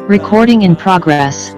Recording in progress.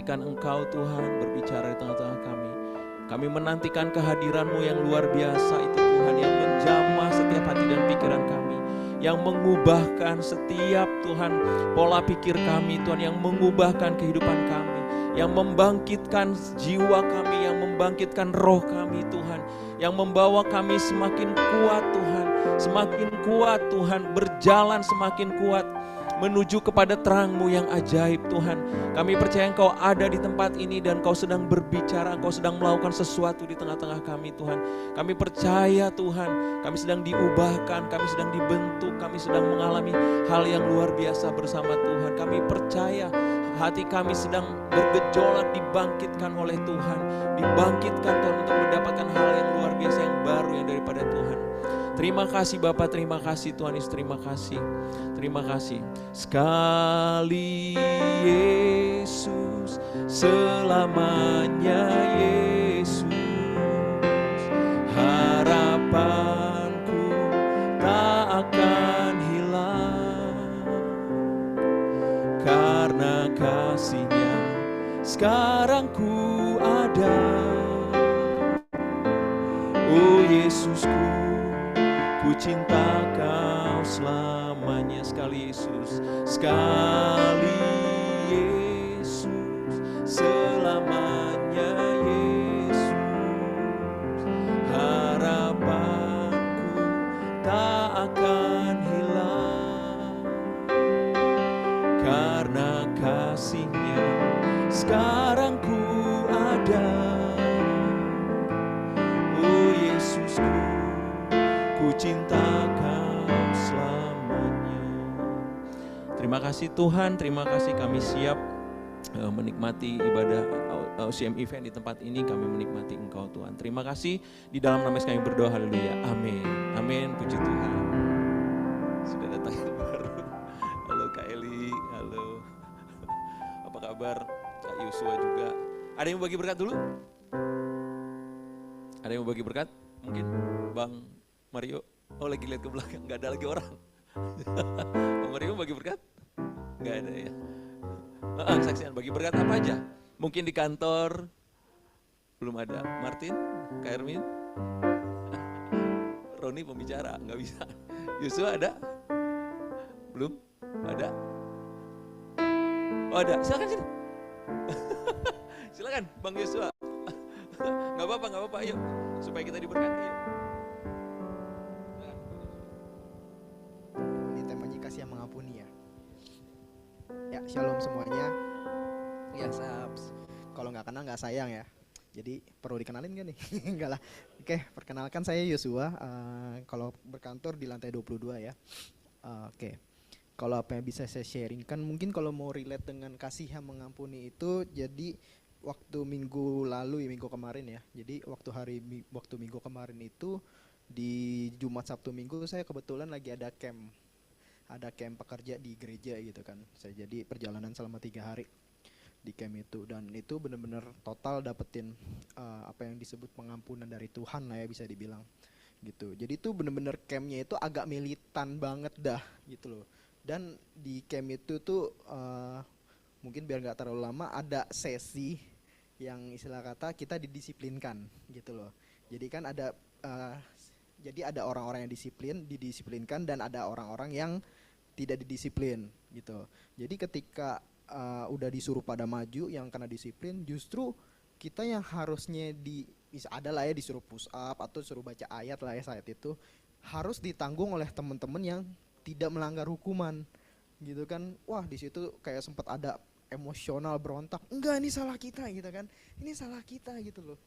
Engkau Tuhan berbicara di tengah-tengah kami. Kami menantikan kehadiran-Mu yang luar biasa itu Tuhan, yang menjamah setiap hati dan pikiran kami, yang mengubahkan setiap Tuhan pola pikir kami Tuhan, yang mengubahkan kehidupan kami, yang membangkitkan jiwa kami, yang membangkitkan roh kami Tuhan, yang membawa kami semakin kuat Tuhan, semakin kuat Tuhan, berjalan semakin kuat menuju kepada terang-Mu yang ajaib Tuhan. Kami percaya Engkau ada di tempat ini dan Engkau sedang berbicara, Engkau sedang melakukan sesuatu di tengah-tengah kami Tuhan. Kami percaya Tuhan, kami sedang diubahkan, kami sedang dibentuk, kami sedang mengalami hal yang luar biasa bersama Tuhan. Kami percaya hati kami sedang bergejolak, dibangkitkan oleh Tuhan, dibangkitkan Tuhan untuk mendapatkan hal yang luar biasa, yang baru, yang daripada Tuhan. Terima kasih Bapak, terima kasih Tuhan Yesus, terima kasih. Terima kasih. Sekali Yesus, selamanya Yesus. Harapanku tak akan hilang, karena kasih-Nya sekarang ku ada. Oh Yesusku, ku cinta Kau selamanya. Sekali Yesus, sekali Yesus, selamanya Yesus. Harapanku tak akan hilang, karena kasih-Nya sekarang ku ada. Oh Yesusku, ku cinta Kau selamanya. Terima kasih Tuhan, terima kasih kami siap menikmati ibadah OCM event di tempat ini. Kami menikmati Engkau Tuhan. Terima kasih, di dalam nama Yesus kami berdoa, haleluya, amin. Amin, puji Tuhan. Sudah datang yang baru. Halo Kak Eli, halo. Apa kabar Kak Yosua juga. Ada yang mau bagi berkat dulu? Ada yang mau bagi berkat? Mungkin Bang Mario. Oh lagi lihat ke belakang, gak ada lagi orang. Bang Mario bagi berkat? Gak ada ya. Saksian bagi berkat apa aja? Mungkin di kantor belum ada. Martin, Kak Ermin, Roni pembicara, gak bisa. Yosua ada? Belum? Ada? Oh ada, silakan sini. Silakan Bang Yosua. Gak apa-apa, yuk. Supaya kita diberkati, yuk. Ini temanya kasih yang mengampuni ya. Ya, shalom semuanya. Ya, kalau nggak kenal nggak sayang ya. Jadi perlu dikenalin gak nih? Enggak lah. Oke, perkenalkan saya Yosua. Kalau berkantor di lantai 22 ya. Oke. Kalau apa yang bisa saya sharingkan, mungkin kalau mau relate dengan kasih yang mengampuni itu, jadi waktu minggu lalu ya, minggu kemarin ya. Jadi waktu minggu kemarin itu di Jumat Sabtu Minggu saya kebetulan lagi ada camp pekerja di gereja gitu kan. Saya jadi perjalanan selama 3 hari di camp itu, dan itu benar-benar total dapetin apa yang disebut pengampunan dari Tuhan lah ya, bisa dibilang gitu. Jadi itu benar-benar campnya itu agak militan banget dah gitu loh. Dan di camp itu tuh mungkin biar nggak terlalu lama, ada sesi yang istilah kata kita didisiplinkan gitu loh. Jadi kan ada Jadi ada orang-orang yang didisiplinkan dan ada orang-orang yang tidak didisiplin gitu. Jadi ketika udah disuruh pada maju yang kena disiplin, justru kita yang harusnya ada lah ya disuruh push up atau suruh baca ayat lah ya saat itu, harus ditanggung oleh teman-teman yang tidak melanggar hukuman gitu kan. Wah di situ kayak sempat ada emosional berontak, enggak ini salah kita gitu kan, ini salah kita gitu loh.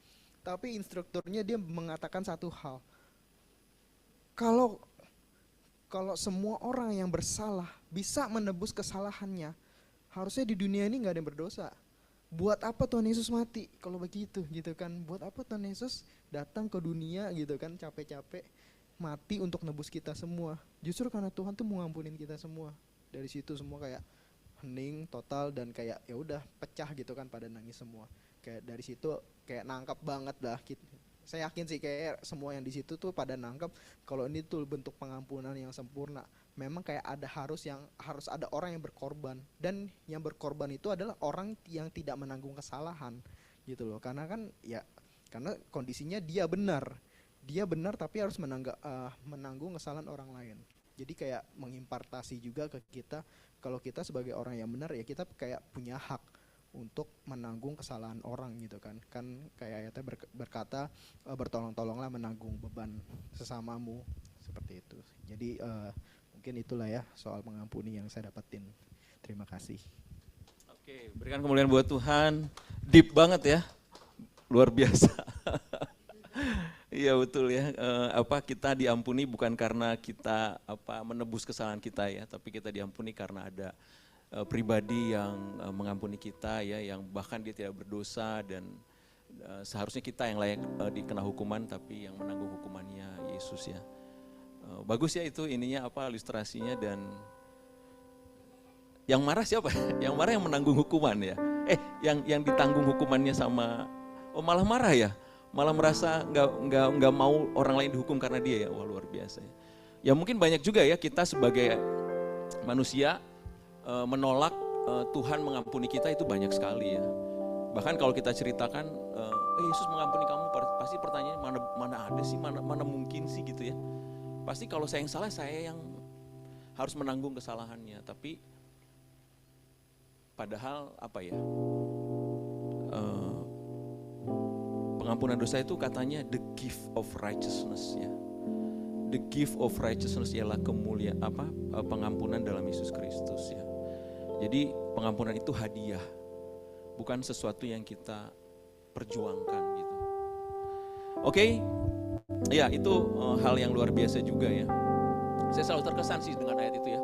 Tapi instrukturnya dia mengatakan satu hal, kalau semua orang yang bersalah bisa menebus kesalahannya, harusnya di dunia ini nggak ada yang berdosa. Buat apa Tuhan Yesus mati kalau begitu gitu kan? Buat apa Tuhan Yesus datang ke dunia gitu kan, capek-capek mati untuk nebus kita semua? Justru karena Tuhan tuh mau ngampunin kita semua. Dari situ semua kayak hening total dan kayak ya udah pecah gitu kan, pada nangis semua. Kayak dari situ kayak nangkap banget dah. Saya yakin sih kayak semua yang di situ tuh pada nangkap kalau ini tuh bentuk pengampunan yang sempurna. Memang kayak harus ada orang yang berkorban, dan yang berkorban itu adalah orang yang tidak menanggung kesalahan gitu loh. Karena kan ya karena kondisinya dia benar tapi harus menanggung kesalahan orang lain. Jadi kayak mengimpartasi juga ke kita kalau kita sebagai orang yang benar ya kita kayak punya hak untuk menanggung kesalahan orang gitu kan. Kan kayak ayatnya berkata bertolong-tolonglah menanggung beban sesamamu, seperti itu. Jadi mungkin itulah ya soal mengampuni yang saya dapetin. Terima kasih. Oke, berikan kemuliaan buat Tuhan. Deep banget ya, luar biasa. Iya betul ya. Kita diampuni bukan karena kita menebus kesalahan kita ya, tapi kita diampuni karena ada pribadi yang mengampuni kita ya, yang bahkan dia tidak berdosa dan seharusnya kita yang layak dikena hukuman, tapi yang menanggung hukumannya Yesus ya. Bagus ya itu ininya ilustrasinya. Dan yang marah siapa? Yang marah yang menanggung hukuman ya. Yang ditanggung hukumannya sama malah marah ya. Malah merasa nggak mau orang lain dihukum karena dia ya. Wah luar biasa ya. Ya mungkin banyak juga ya kita sebagai manusia menolak Tuhan mengampuni kita, itu banyak sekali ya. Bahkan kalau kita ceritakan Yesus mengampuni kamu, pasti pertanyaan mana ada sih, mana mungkin sih gitu ya. Pasti kalau saya yang salah, saya yang harus menanggung kesalahannya. Tapi padahal pengampunan dosa itu katanya the gift of righteousness ya. The gift of righteousness ialah pengampunan dalam Yesus Kristus ya. Jadi pengampunan itu hadiah, bukan sesuatu yang kita perjuangkan gitu. Oke, ya itu hal yang luar biasa juga ya. Saya selalu terkesan sih dengan ayat itu ya.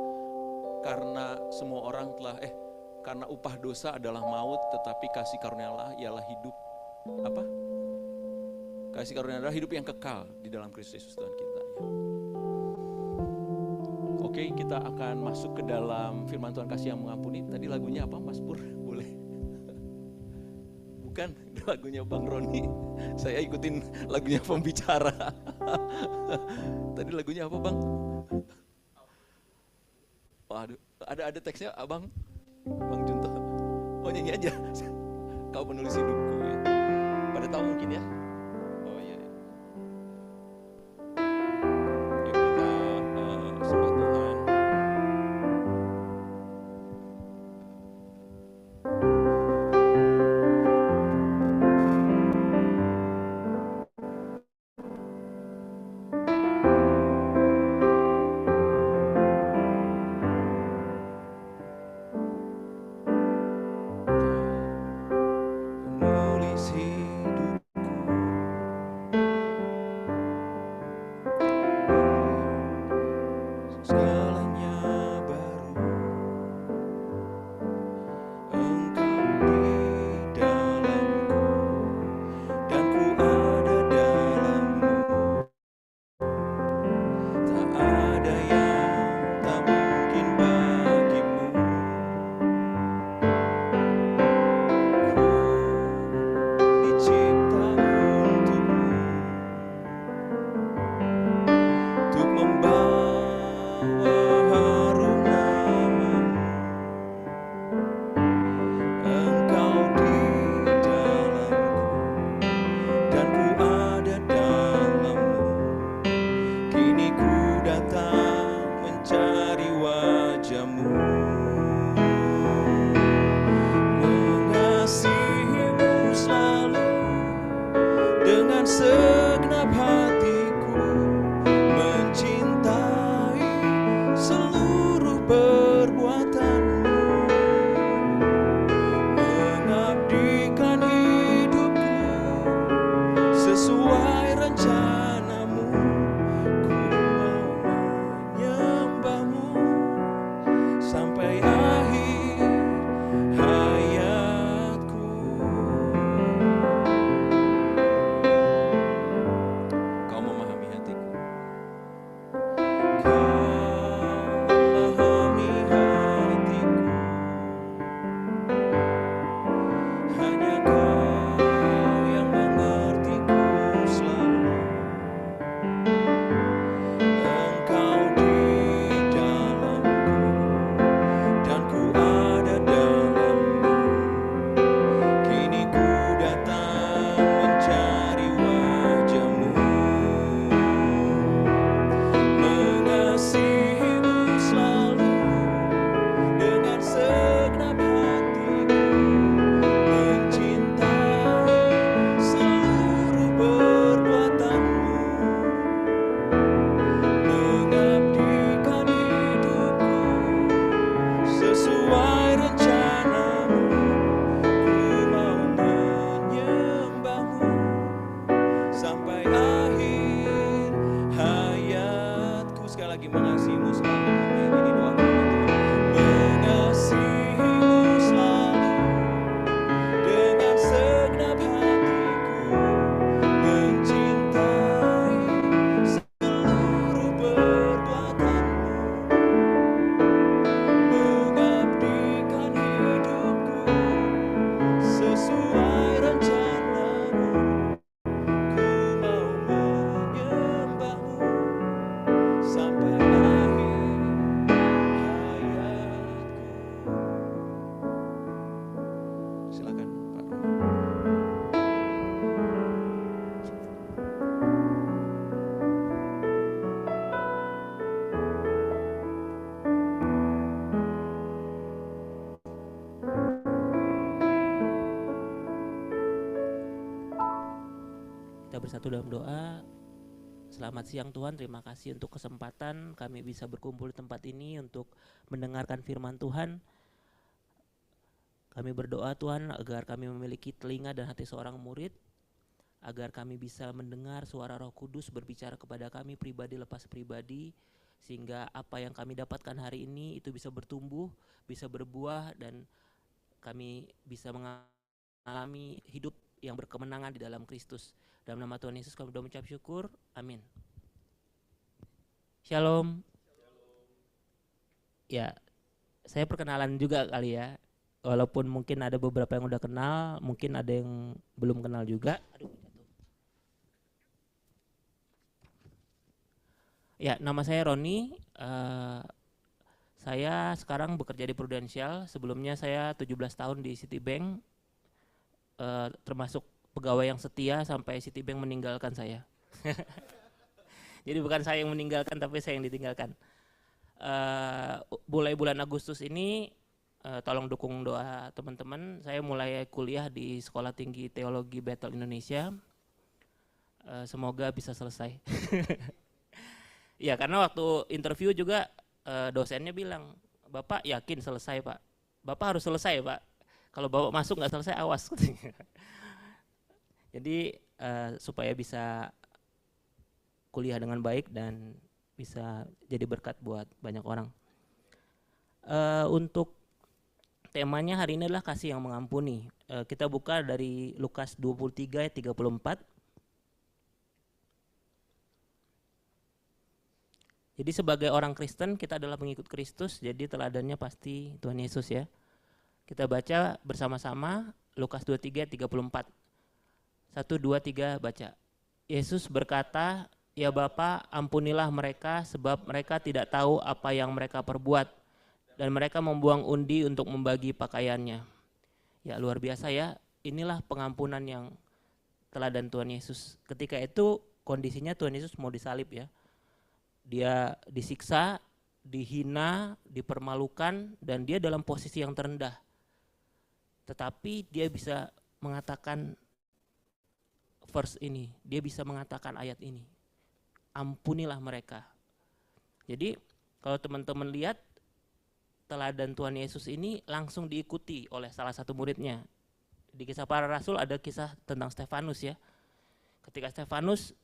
Karena semua orang karena upah dosa adalah maut, tetapi kasih karunia Allah ialah hidup. Kasih karunia adalah hidup yang kekal di dalam Kristus Yesus Tuhan kita ya. Oke, kita akan masuk ke dalam firman Tuhan kasih yang mengampuni. Tadi lagunya apa Mas Pur? Boleh? Bukan, lagunya Bang Roni. Saya ikutin lagunya pembicara. Tadi lagunya apa Bang? Waduh, ada teksnya Bang Junto. Oh nyanyi aja. Kau penulis hidupku ya. Pada tahu mungkin ya? Oh iya. Yuk kita sembah Tuhan. perbuatan-Mu, mengabdikan hidupku sesuai rencana-Mu. Ku mau menyembah-Mu sampai akhir hayatku. Kau memahami hatiku. Kau memahami hatiku. Hanya Kau yang mengertiku selalu. Engkau di dalamku dan ku ada dalam-Mu. Kini ku datang mencari wajah-Mu, mengasihi-Mu selalu dengan segenap hatiku, mencintai seluruh perbuatan-Mu, mengabdikan hidupku sesuai rencana-Mu. Ku mau menyembah-Mu sampai akhir hayatku. Sekali lagi, mengasihi-Mu selalu. Amin. Ini doa kami, Tuhan. Mengasihi-Mu selalu dengan segenap hatiku, mencintai seluruh perbuatan-Mu, mengabdikan hidupku sesuai rencana-Mu. Ku mau menyembah-Mu sampai akhir hayatku. Silakan Pak Roni. Kita bersatu dalam doa. Selamat siang Tuhan, terima kasih untuk kesempatan kami bisa berkumpul di tempat ini untuk mendengarkan firman Tuhan. Kami berdoa Tuhan agar kami memiliki telinga dan hati seorang murid, agar kami bisa mendengar suara Roh Kudus berbicara kepada kami pribadi lepas pribadi, sehingga apa yang kami dapatkan hari ini itu bisa bertumbuh, bisa berbuah, dan kami bisa mengalami hidup yang berkemenangan di dalam Kristus. Dalam nama Tuhan Yesus kami berdoa mengucap syukur. Amin. Shalom. Ya, saya perkenalan juga kali ya. Walaupun mungkin ada beberapa yang udah kenal, mungkin ada yang belum kenal juga. Aduh, jatuh. Ya, nama saya Roni. Saya sekarang bekerja di Prudential. Sebelumnya saya 17 tahun di Citibank, termasuk pegawai yang setia sampai Citibank meninggalkan saya. Jadi bukan saya yang meninggalkan, tapi saya yang ditinggalkan. Mulai bulan Agustus ini, tolong dukung doa teman-teman. Saya mulai kuliah di Sekolah Tinggi Teologi Bethel Indonesia. Semoga bisa selesai. Ya, karena waktu interview juga dosennya bilang, Bapak yakin selesai Pak? Bapak harus selesai Pak. Kalau Bapak masuk nggak selesai, awas. Jadi supaya bisa kuliah dengan baik dan bisa jadi berkat buat banyak orang. Untuk temanya hari ini adalah kasih yang mengampuni. Kita buka dari Lukas 23 ayat 34. Jadi sebagai orang Kristen kita adalah pengikut Kristus, jadi teladannya pasti Tuhan Yesus ya. Kita baca bersama-sama Lukas 23 ayat 34. 1, 2, 3 baca. Yesus berkata, "Ya Bapa, ampunilah mereka sebab mereka tidak tahu apa yang mereka perbuat." Dan mereka membuang undi untuk membagi pakaiannya. Ya luar biasa ya, inilah pengampunan yang teladan Tuhan Yesus. Ketika itu kondisinya Tuhan Yesus mau disalib ya. Dia disiksa, dihina, dipermalukan, dan dia dalam posisi yang terendah. Tetapi dia bisa mengatakan verse ini, dia bisa mengatakan ayat ini. Ampunilah mereka. Jadi kalau teman-teman lihat teladan Tuhan Yesus ini langsung diikuti oleh salah satu muridnya. Di Kisah Para Rasul ada kisah tentang Stefanus ya. Ketika Stefanus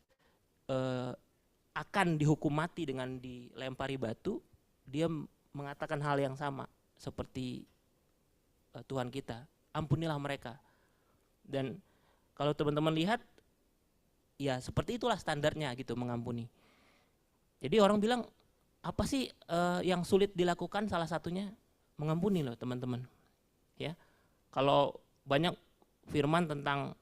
akan dihukum mati dengan dilempari batu, dia mengatakan hal yang sama seperti Tuhan kita, ampunilah mereka. Dan kalau teman-teman lihat, ya seperti itulah standarnya gitu mengampuni. Jadi orang bilang, apa sih yang sulit dilakukan? Salah satunya mengampuni loh teman-teman. Ya, kalau banyak firman tentang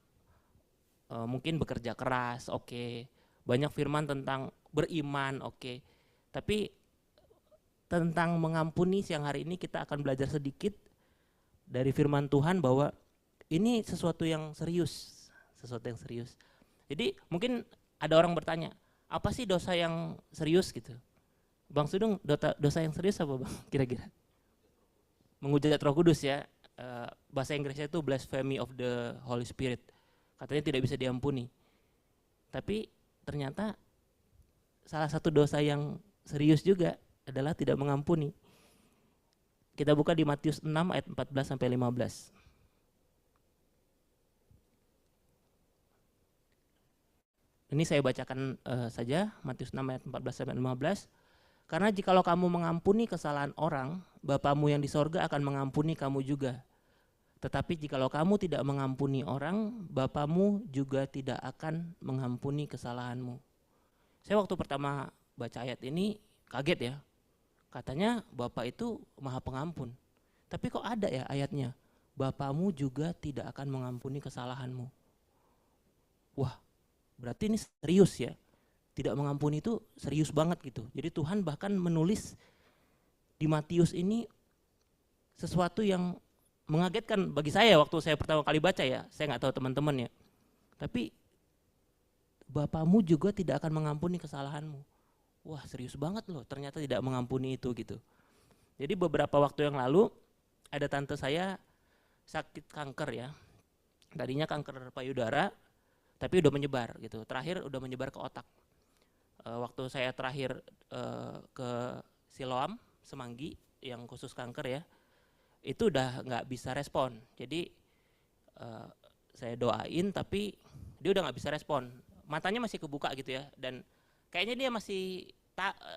mungkin bekerja keras, oke. Banyak firman tentang beriman, oke. Tapi tentang mengampuni siang hari ini kita akan belajar sedikit dari firman Tuhan bahwa ini sesuatu yang serius, sesuatu yang serius. Jadi mungkin ada orang bertanya, apa sih dosa yang serius gitu? Bang Sudung, dosa yang serius apa Bang kira-kira? Menghujat Roh Kudus ya. Bahasa Inggrisnya itu blasphemy of the Holy Spirit. Katanya tidak bisa diampuni. Tapi ternyata salah satu dosa yang serius juga adalah tidak mengampuni. Kita buka di Matius 6 ayat 14 sampai 15. Ini saya bacakan saja Matius 6 ayat 14 sampai 15. Karena jikalau kamu mengampuni kesalahan orang, Bapamu yang di sorga akan mengampuni kamu juga. Tetapi jikalau kamu tidak mengampuni orang, Bapamu juga tidak akan mengampuni kesalahanmu. Saya waktu pertama baca ayat ini kaget ya. Katanya Bapa itu Maha Pengampun. Tapi kok ada ya ayatnya, Bapamu juga tidak akan mengampuni kesalahanmu. Wah, berarti ini serius ya. Tidak mengampuni itu serius banget gitu. Jadi Tuhan bahkan menulis di Matius ini sesuatu yang mengagetkan bagi saya waktu saya pertama kali baca ya. Saya nggak tahu teman-teman ya. Tapi Bapamu juga tidak akan mengampuni kesalahanmu. Wah, serius banget loh, ternyata tidak mengampuni itu gitu. Jadi beberapa waktu yang lalu ada tante saya sakit kanker ya. Tadinya kanker payudara, tapi udah menyebar gitu. Terakhir udah menyebar ke otak. Waktu saya terakhir ke Siloam, Semanggi yang khusus kanker ya, itu udah nggak bisa respon. Jadi saya doain tapi dia udah nggak bisa respon. Matanya masih kebuka gitu ya, dan kayaknya dia masih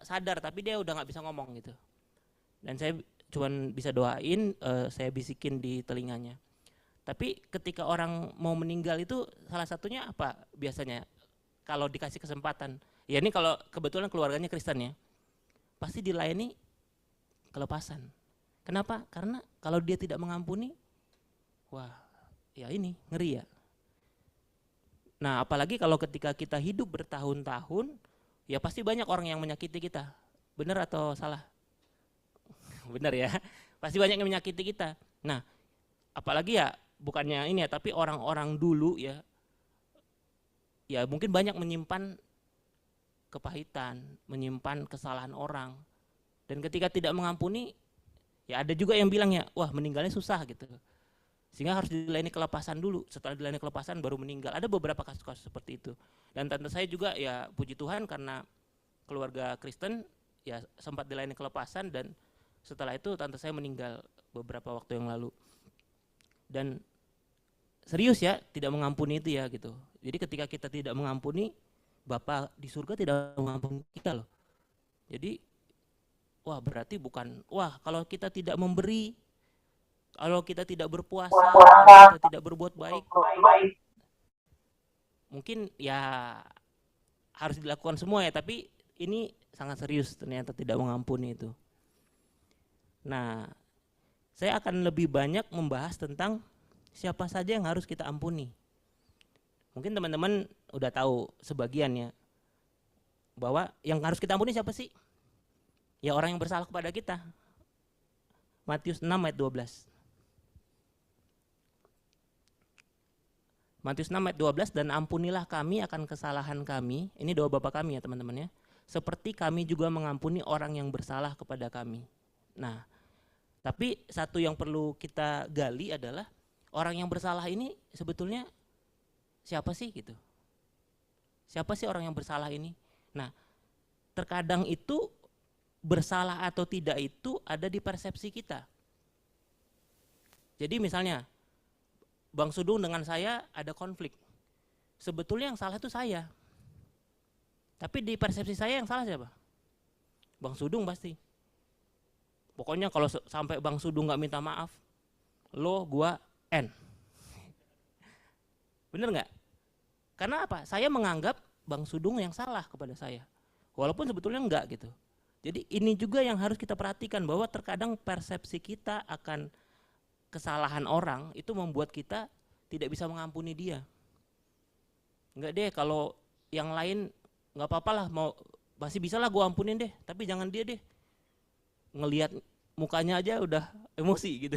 sadar tapi dia udah nggak bisa ngomong gitu. Dan saya cuman bisa doain, saya bisikin di telinganya. Tapi ketika orang mau meninggal itu salah satunya apa biasanya kalau dikasih kesempatan? Ya ini kalau kebetulan keluarganya Kristen ya, pasti dilayani kelepasan. Kenapa? Karena kalau dia tidak mengampuni, wah ya ini ngeri ya. Nah apalagi kalau ketika kita hidup bertahun-tahun, ya pasti banyak orang yang menyakiti kita. Benar atau salah? Benar ya, pasti banyak yang menyakiti kita. Nah apalagi ya bukannya ini ya, tapi orang-orang dulu ya mungkin banyak menyimpan kepahitan, menyimpan kesalahan orang. Dan ketika tidak mengampuni, ya ada juga yang bilang ya, wah meninggalnya susah gitu. Sehingga harus dilayani kelepasan dulu, setelah dilayani kelepasan baru meninggal. Ada beberapa kasus-kasus seperti itu. Dan tante saya juga ya puji Tuhan karena keluarga Kristen ya sempat dilayani kelepasan, dan setelah itu tante saya meninggal beberapa waktu yang lalu. Dan serius ya, tidak mengampuni itu ya gitu. Jadi ketika kita tidak mengampuni, Bapa di surga tidak mengampuni kita loh. Jadi wah berarti bukan, wah kalau kita tidak memberi, kalau kita tidak berpuasa, kalau kita tidak berbuat baik, mungkin ya harus dilakukan semua ya, tapi ini sangat serius ternyata tidak mengampuni itu. Nah, saya akan lebih banyak membahas tentang siapa saja yang harus kita ampuni. Mungkin teman-teman udah tahu sebagian ya, bahwa yang harus kita ampuni siapa sih? Ya orang yang bersalah kepada kita. Matius 6 ayat 12. Matius 6 ayat 12, dan ampunilah kami akan kesalahan kami. Ini doa Bapa kami ya teman-teman ya. Seperti kami juga mengampuni orang yang bersalah kepada kami. Nah, tapi satu yang perlu kita gali adalah orang yang bersalah ini sebetulnya siapa sih gitu? Siapa sih orang yang bersalah ini? Nah, terkadang itu bersalah atau tidak itu ada di persepsi kita. Jadi misalnya Bang Sudung dengan saya ada konflik. Sebetulnya yang salah itu saya. Tapi di persepsi saya yang salah siapa? Bang Sudung pasti. Pokoknya kalau sampai Bang Sudung nggak minta maaf, lo, gua, N. Bener nggak? Karena apa? Saya menganggap Bang Sudung yang salah kepada saya. Walaupun sebetulnya enggak gitu. Jadi ini juga yang harus kita perhatikan, bahwa terkadang persepsi kita akan kesalahan orang itu membuat kita tidak bisa mengampuni dia. Enggak deh, kalau yang lain nggak apa-apa lah, mau masih bisa lah gue ampunin deh, tapi jangan dia deh. Ngelihat mukanya aja udah emosi gitu.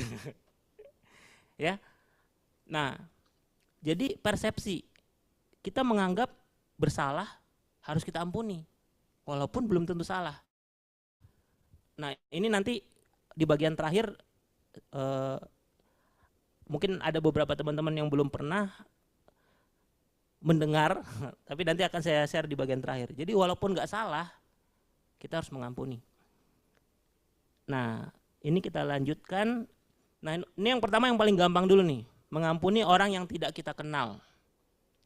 Ya. Nah, jadi persepsi kita menganggap bersalah harus kita ampuni, walaupun belum tentu salah. Nah, ini nanti di bagian terakhir mungkin ada beberapa teman-teman yang belum pernah mendengar, tapi nanti akan saya share di bagian terakhir. Jadi walaupun nggak salah, kita harus mengampuni. Nah, ini kita lanjutkan. Nah, ini yang pertama yang paling gampang dulu nih, mengampuni orang yang tidak kita kenal.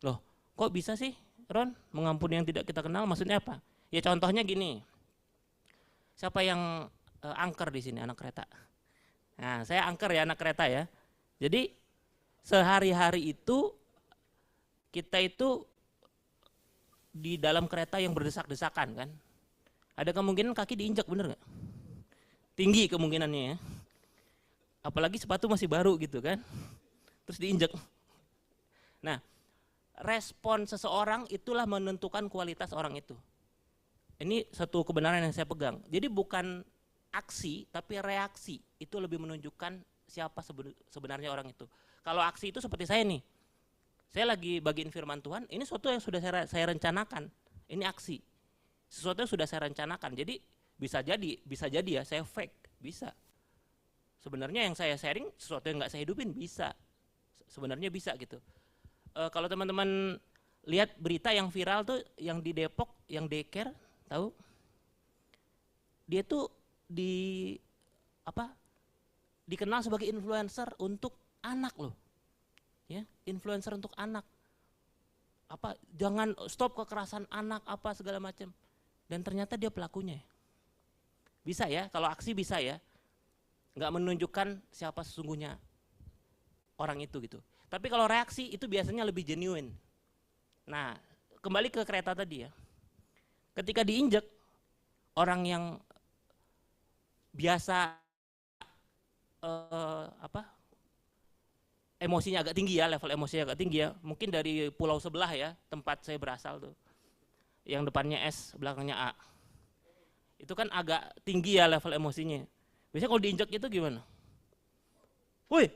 Loh, kok bisa sih, Ron, mengampuni yang tidak kita kenal? Maksudnya apa? Ya contohnya gini. Siapa yang angker di sini, anak kereta? Nah, saya angker ya, anak kereta ya. Jadi sehari-hari itu kita itu di dalam kereta yang berdesak-desakan kan. Ada kemungkinan kaki diinjak, bener nggak? Tinggi kemungkinannya ya. Apalagi sepatu masih baru gitu kan. Terus diinjak. Nah, respon seseorang itulah menentukan kualitas orang itu. Ini satu kebenaran yang saya pegang. Jadi bukan aksi, tapi reaksi itu lebih menunjukkan siapa sebenarnya orang itu. Kalau aksi itu seperti saya nih, saya lagi bagiin firman Tuhan, ini sesuatu yang sudah saya rencanakan, ini aksi. Sesuatu yang sudah saya rencanakan, jadi bisa jadi ya saya fake, bisa. Sebenarnya yang saya sharing sesuatu yang nggak saya hidupin, bisa. Sebenarnya bisa gitu. Kalau teman-teman lihat berita yang viral tuh, yang di Depok, yang daycare, tahu? Dia tuh dikenal sebagai influencer untuk anak loh, ya, influencer untuk anak. Apa, jangan stop kekerasan anak apa segala macam. Dan ternyata dia pelakunya. Bisa ya, kalau aksi bisa ya, nggak menunjukkan siapa sesungguhnya orang itu gitu. Tapi kalau reaksi itu biasanya lebih genuine. Nah, kembali ke kereta tadi ya. Ketika diinjek, orang yang biasa emosinya agak tinggi ya, level emosinya agak tinggi ya. Mungkin dari pulau sebelah ya, tempat saya berasal tuh. Yang depannya S, belakangnya A. Itu kan agak tinggi ya level emosinya. Biasanya kalau diinjek itu gimana? Woi,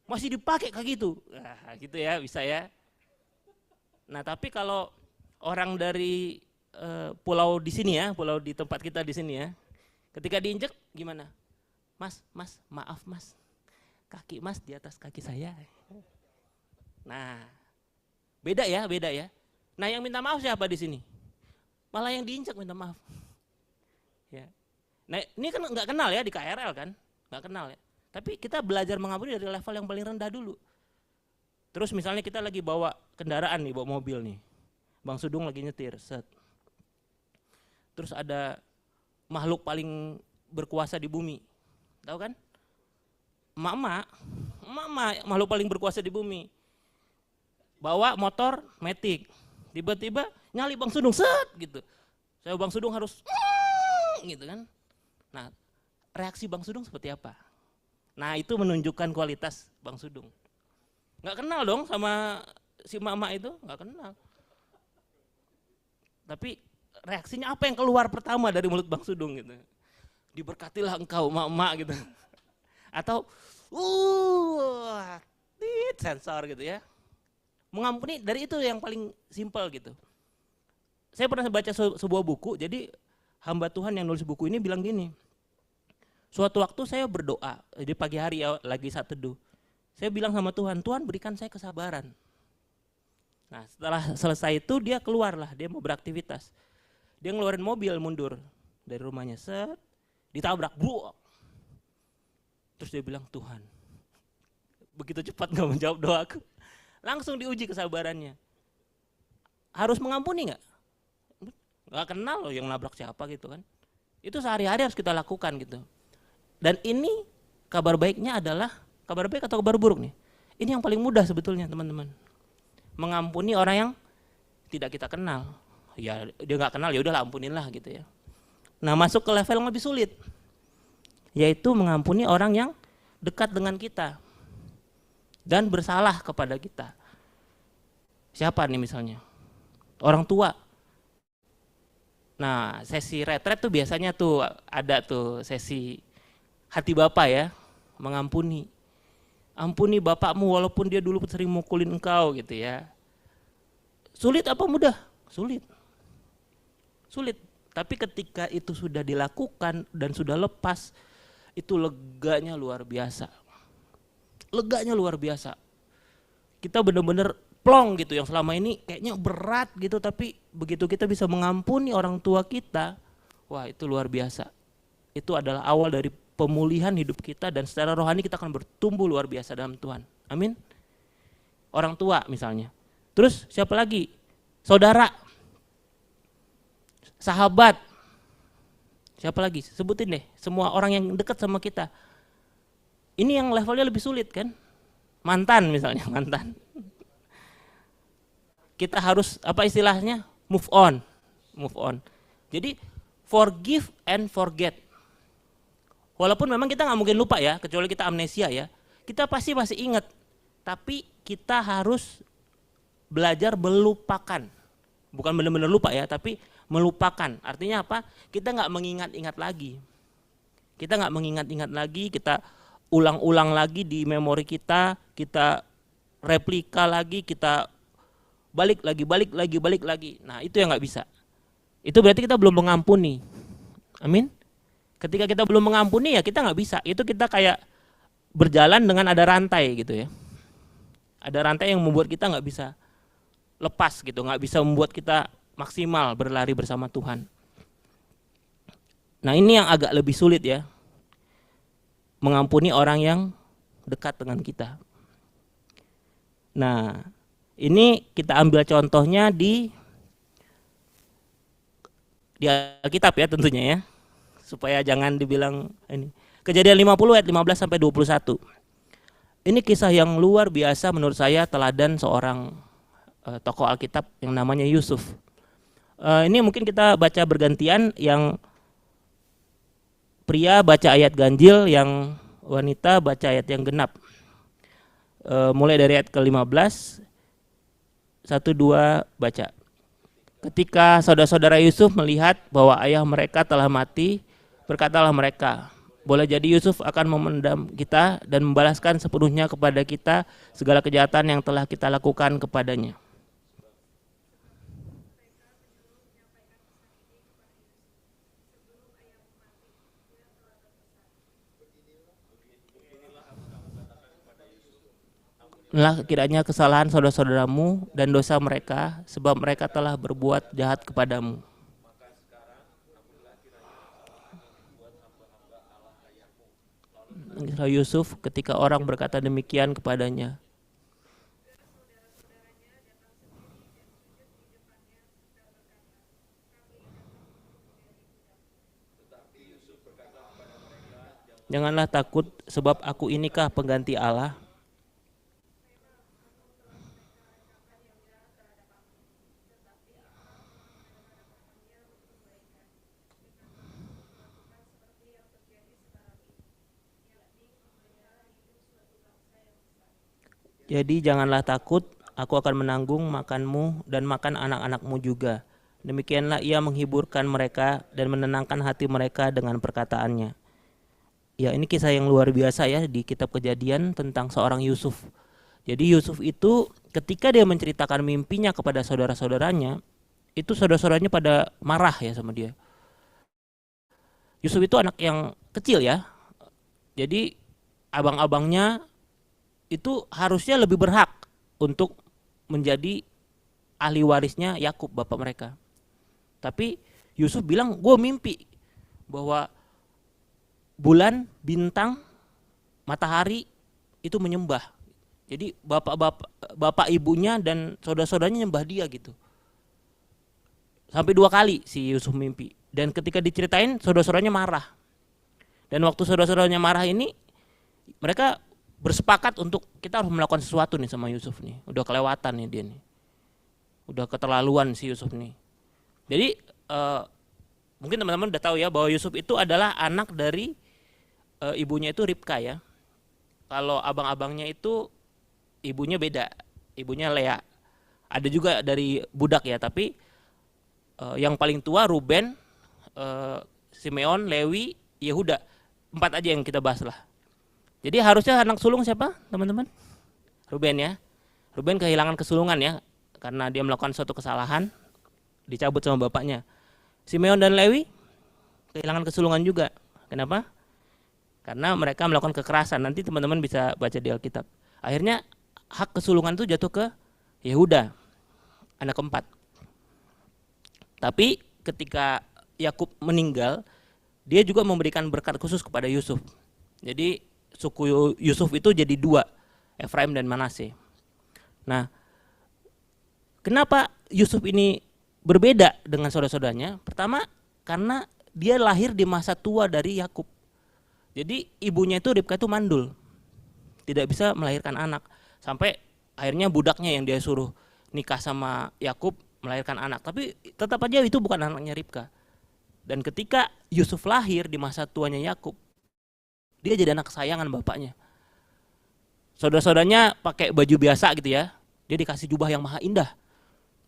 masih dipakai kayak gitu. Nah, gitu ya, bisa ya. Nah, tapi kalau orang dari pulau di sini ya, pulau di tempat kita di sini ya, ketika diinjek gimana? Mas, maaf mas, kaki mas di atas kaki saya. Nah, beda ya. Nah, yang minta maaf siapa di sini? Malah yang diinjek minta maaf. Ya. Nah, ini kan nggak kenal ya di KRL kan, nggak kenal ya. Tapi kita belajar mengampuni dari level yang paling rendah dulu. Terus misalnya kita lagi bawa kendaraan nih, bawa mobil nih, Bang Sudung lagi nyetir, set. Terus ada makhluk paling berkuasa di bumi, tahu kan? Mama, makhluk paling berkuasa di bumi. Bawa motor Matic, tiba-tiba nyali Bang Sudung, set gitu. Saya Bang Sudung harus gitu kan. Nah, reaksi Bang Sudung seperti apa? Nah, itu menunjukkan kualitas Bang Sudung. Nggak kenal dong sama si mama itu, nggak kenal. Tapi reaksinya apa yang keluar pertama dari mulut Bang Sudung gitu? Diberkatilah engkau mama gitu. Atau sensor gitu ya. Mengampuni dari itu yang paling simpel gitu. Saya pernah baca sebuah buku, jadi hamba Tuhan yang nulis buku ini bilang gini. Suatu waktu saya berdoa, di pagi hari ya, lagi saat teduh. Saya bilang sama Tuhan, Tuhan berikan saya kesabaran. Nah, setelah selesai itu dia keluarlah, dia mau beraktivitas. Dia ngeluarin mobil mundur. dari rumahnya, set, ditabrak, bro. Terus dia bilang, Tuhan, begitu cepat nggak menjawab doaku. Langsung diuji kesabarannya. Harus mengampuni nggak? Nggak kenal loh yang nabrak siapa gitu kan. Itu sehari-hari harus kita lakukan gitu. Dan ini kabar baiknya adalah, kabar baik atau kabar buruk nih? Ini yang paling mudah sebetulnya teman-teman. Mengampuni orang yang tidak kita kenal. Ya dia nggak kenal, ya udahlah ampunilah gitu ya. Nah masuk ke level yang lebih sulit, yaitu mengampuni orang yang dekat dengan kita dan bersalah kepada kita. Siapa nih misalnya? Orang tua. Nah sesi retret tuh biasanya tuh ada tuh sesi hati Bapa ya, mengampuni. Ampuni bapakmu walaupun dia dulu sering mukulin engkau gitu ya. Sulit apa mudah? Sulit. Sulit. Tapi ketika itu sudah dilakukan dan sudah lepas, itu leganya luar biasa. Leganya luar biasa. Kita benar-benar plong gitu, yang selama ini kayaknya berat gitu, tapi begitu kita bisa mengampuni orang tua kita, wah itu luar biasa. Itu adalah awal dari pemulihan hidup kita dan secara rohani kita akan bertumbuh luar biasa dalam Tuhan. Amin. Orang tua misalnya. Terus siapa lagi? Saudara. Sahabat, siapa lagi? Sebutin deh, semua orang yang dekat sama kita. Ini yang levelnya lebih sulit kan? Mantan misalnya, mantan. Kita harus, apa istilahnya? Move on. Move on. Jadi forgive and forget. Walaupun memang kita nggak mungkin lupa ya, kecuali kita amnesia ya. Kita pasti masih ingat, tapi kita harus belajar melupakan. Bukan benar-benar lupa ya, tapi melupakan. Artinya apa? Kita nggak mengingat-ingat lagi. Kita nggak mengingat-ingat lagi, kita ulang-ulang lagi di memori kita replika lagi, kita balik lagi. Nah itu yang nggak bisa. Itu berarti kita belum mengampuni. Amin. Ketika kita belum mengampuni ya kita nggak bisa. Itu kita kayak berjalan dengan ada rantai gitu ya. Ada rantai yang membuat kita nggak bisa lepas gitu, nggak bisa membuat kita maksimal berlari bersama Tuhan. Nah ini yang agak lebih sulit ya, mengampuni orang yang dekat dengan kita. Nah ini kita ambil contohnya di Alkitab ya tentunya ya, supaya jangan dibilang ini. Kejadian 50 ayat 15 sampai 21. Ini kisah yang luar biasa menurut saya, teladan seorang tokoh Alkitab yang namanya Yusuf. Ini mungkin kita baca bergantian, yang pria baca ayat ganjil, yang wanita baca ayat yang genap. Mulai dari ayat ke-15, 1, 2 baca. Ketika saudara-saudara Yusuf melihat bahwa ayah mereka telah mati, berkatalah mereka, boleh jadi Yusuf akan memendam kita dan membalaskan sepenuhnya kepada kita segala kejahatan yang telah kita lakukan kepadanya. Inilah kiranya kesalahan saudara-saudaramu dan dosa mereka, sebab mereka telah berbuat jahat kepadamu. Yusuf ketika orang berkata demikian kepadanya. Janganlah takut, sebab aku inikah pengganti Allah. Jadi janganlah takut, aku akan menanggung makanmu dan makan anak-anakmu juga. Demikianlah ia menghiburkan mereka dan menenangkan hati mereka dengan perkataannya. Ya ini kisah yang luar biasa ya di kitab Kejadian tentang seorang Yusuf. Jadi Yusuf itu ketika dia menceritakan mimpinya kepada saudara-saudaranya, itu saudara-saudaranya pada marah ya sama dia. Yusuf itu anak yang kecil ya. Jadi abang-abangnya itu harusnya lebih berhak untuk menjadi ahli warisnya Yakub, bapak mereka. Tapi Yusuf bilang, gue mimpi bahwa bulan, bintang, matahari itu menyembah. Jadi bapak ibunya dan saudara-saudaranya nyembah dia gitu. Sampai 2 kali si Yusuf mimpi. Dan ketika diceritain saudara-saudaranya marah. Dan waktu saudara-saudaranya marah ini, mereka bersepakat untuk kita harus melakukan sesuatu nih sama Yusuf nih. Udah kelewatan nih dia nih. Udah keterlaluan si Yusuf nih. Jadi mungkin teman-teman udah tahu ya bahwa Yusuf itu adalah anak dari ibunya itu Ribka ya. Kalau abang-abangnya itu ibunya beda, ibunya Lea. Ada juga dari budak ya, tapi yang paling tua Ruben, Simeon, Lewi, Yehuda. 4 aja yang kita bahas lah. Jadi harusnya anak sulung siapa teman-teman? Ruben ya. Ruben kehilangan kesulungan ya, karena dia melakukan suatu kesalahan, dicabut sama bapaknya. Simeon dan Lewi kehilangan kesulungan juga. Kenapa? Karena mereka melakukan kekerasan. Nanti teman-teman bisa baca di Alkitab. Akhirnya hak kesulungan itu jatuh ke Yehuda, anak keempat. Tapi ketika Yakub meninggal, dia juga memberikan berkat khusus kepada Yusuf. Jadi suku Yusuf itu jadi 2, Efraim dan Manasye. Nah, kenapa Yusuf ini berbeda dengan saudara-saudaranya? Pertama, karena dia lahir di masa tua dari Yakub. Jadi ibunya itu Ribka itu mandul, tidak bisa melahirkan anak. Sampai akhirnya budaknya yang dia suruh nikah sama Yakub melahirkan anak. Tapi tetap aja itu bukan anaknya Ribka. Dan ketika Yusuf lahir di masa tuanya Yakub, dia jadi anak kesayangan bapaknya. Saudara-saudaranya pakai baju biasa gitu ya, dia dikasih jubah yang maha indah,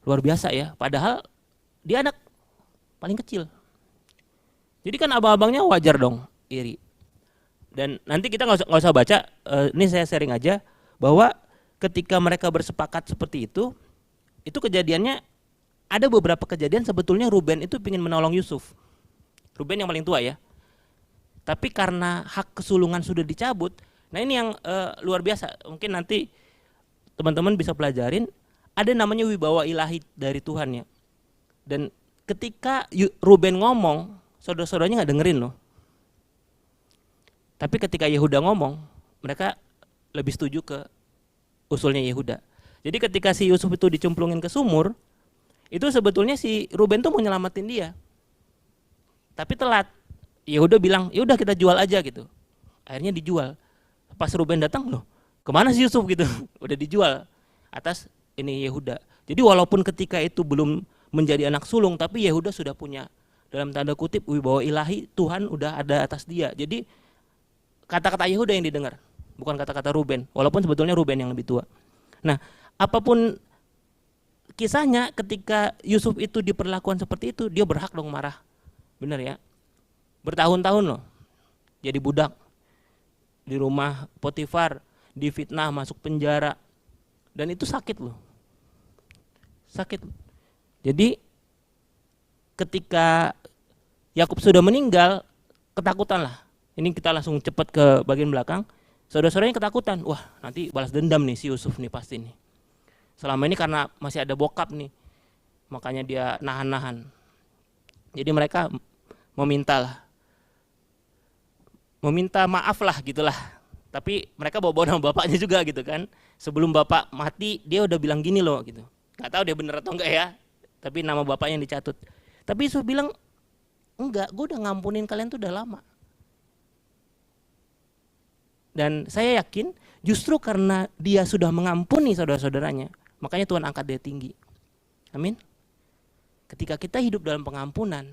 luar biasa ya. Padahal dia anak paling kecil. Jadi kan abang-abangnya wajar dong iri. Dan nanti kita nggak usah baca, ini saya sharing aja bahwa ketika mereka bersepakat seperti itu kejadiannya ada beberapa kejadian sebetulnya Ruben itu ingin menolong Yusuf. Ruben yang paling tua ya. Tapi karena hak kesulungan sudah dicabut, nah ini yang luar biasa. Mungkin nanti teman-teman bisa pelajarin, ada namanya wibawa ilahi dari Tuhan ya. Dan ketika Ruben ngomong, saudara-saudaranya nggak dengerin loh. Tapi ketika Yehuda ngomong, mereka lebih setuju ke usulnya Yehuda. Jadi ketika si Yusuf itu dicemplungin ke sumur, itu sebetulnya si Ruben tuh mau nyelamatin dia. Tapi telat. Yehuda bilang, ya udah kita jual aja gitu. Akhirnya dijual. Pas Ruben datang, loh, kemana si Yusuf gitu? Udah dijual atas ini Yehuda. Jadi walaupun ketika itu belum menjadi anak sulung, tapi Yehuda sudah punya dalam tanda kutip wibawa ilahi, Tuhan udah ada atas dia. Jadi kata-kata Yehuda yang didengar, bukan kata-kata Ruben. Walaupun sebetulnya Ruben yang lebih tua. Nah, apapun kisahnya, ketika Yusuf itu diperlakukan seperti itu, dia berhak dong marah. Benar ya? Bertahun-tahun loh jadi budak di rumah Potifar, difitnah, masuk penjara, dan itu sakit loh, sakit. Jadi ketika Yakub sudah meninggal, ketakutan lah. Ini kita langsung cepat ke bagian belakang. Saudara-saudaranya ketakutan, wah nanti balas dendam nih si Yusuf nih pasti nih. Selama ini karena masih ada bokap nih, makanya dia nahan-nahan. Jadi mereka meminta maaf lah gitulah. Tapi mereka bawa-bawa nama bapaknya juga gitu kan. Sebelum bapak mati dia udah bilang gini loh gitu. Gak tahu dia bener atau enggak ya. Tapi nama bapaknya yang dicatut. Tapi Yusuf bilang, enggak, gue udah ngampunin kalian tuh udah lama. Dan saya yakin justru karena dia sudah mengampuni saudara-saudaranya, makanya Tuhan angkat dia tinggi. Amin. Ketika kita hidup dalam pengampunan,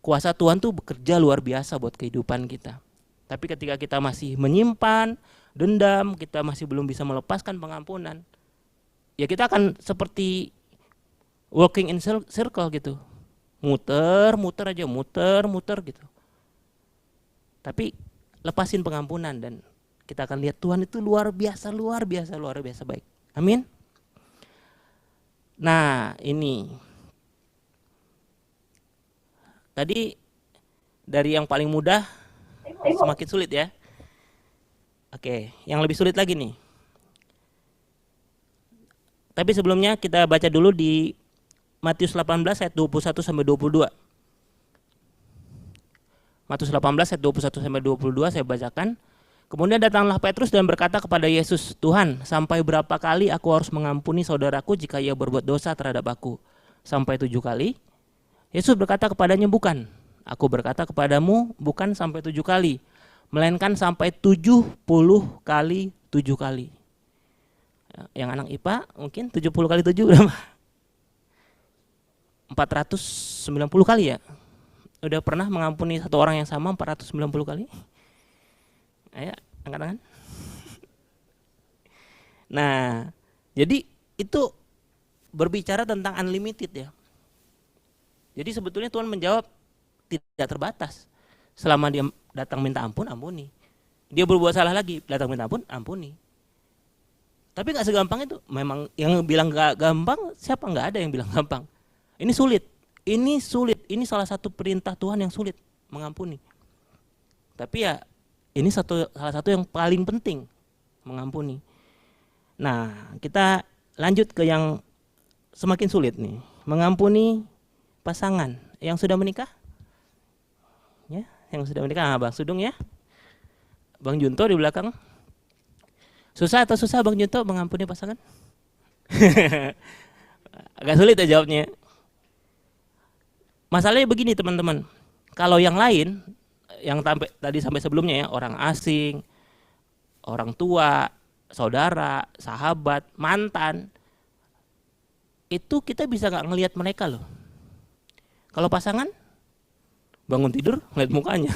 kuasa Tuhan tuh bekerja luar biasa buat kehidupan kita. Tapi ketika kita masih menyimpan dendam, kita masih belum bisa melepaskan pengampunan, ya kita akan seperti walking in circle gitu. Muter aja gitu. Tapi lepasin pengampunan dan kita akan lihat Tuhan itu luar biasa baik. Amin. Nah, ini tadi dari yang paling mudah semakin sulit ya. Oke, yang lebih sulit lagi nih. Tapi sebelumnya kita baca dulu di Matius 18 ayat 21 sampai 22. Matius 18 ayat 21 sampai 22 saya bacakan. Kemudian datanglah Petrus dan berkata kepada Yesus, "Tuhan, sampai berapa kali aku harus mengampuni saudaraku jika ia berbuat dosa terhadap aku? Sampai 7 kali?" Yesus berkata kepadanya, "Bukan. Aku berkata kepadamu, bukan sampai 7 kali, melainkan sampai 70 kali 7 kali." Yang anak IPA mungkin 70 kali 7 berapa? 490 kali ya? Udah pernah mengampuni satu orang yang sama 490 kali? Ayo, angkat tangan. Nah, jadi itu berbicara tentang unlimited ya. Jadi sebetulnya Tuhan menjawab tidak terbatas. Selama dia datang minta ampun, ampuni. Dia berbuat salah lagi, datang minta ampun, ampuni. Tapi nggak segampang itu. Memang yang bilang nggak gampang, siapa? Nggak ada yang bilang gampang. Ini sulit. Ini sulit. Ini salah satu perintah Tuhan yang sulit, mengampuni. Tapi ya ini salah satu yang paling penting, mengampuni. Nah, kita lanjut ke yang semakin sulit nih, mengampuni pasangan yang sudah menikah. Ya, yang sudah menikah, Bang Sudung ya. Bang Junto di belakang. Susah atau susah Bang Junto mengampuni pasangan? Agak sulit ya jawabnya. Masalahnya begini teman-teman, kalau yang lain, yang tadi sampai sebelumnya ya, orang asing, orang tua, saudara, sahabat, mantan, itu kita bisa nggak ngelihat mereka loh. Kalau pasangan, bangun tidur ngeliat mukanya,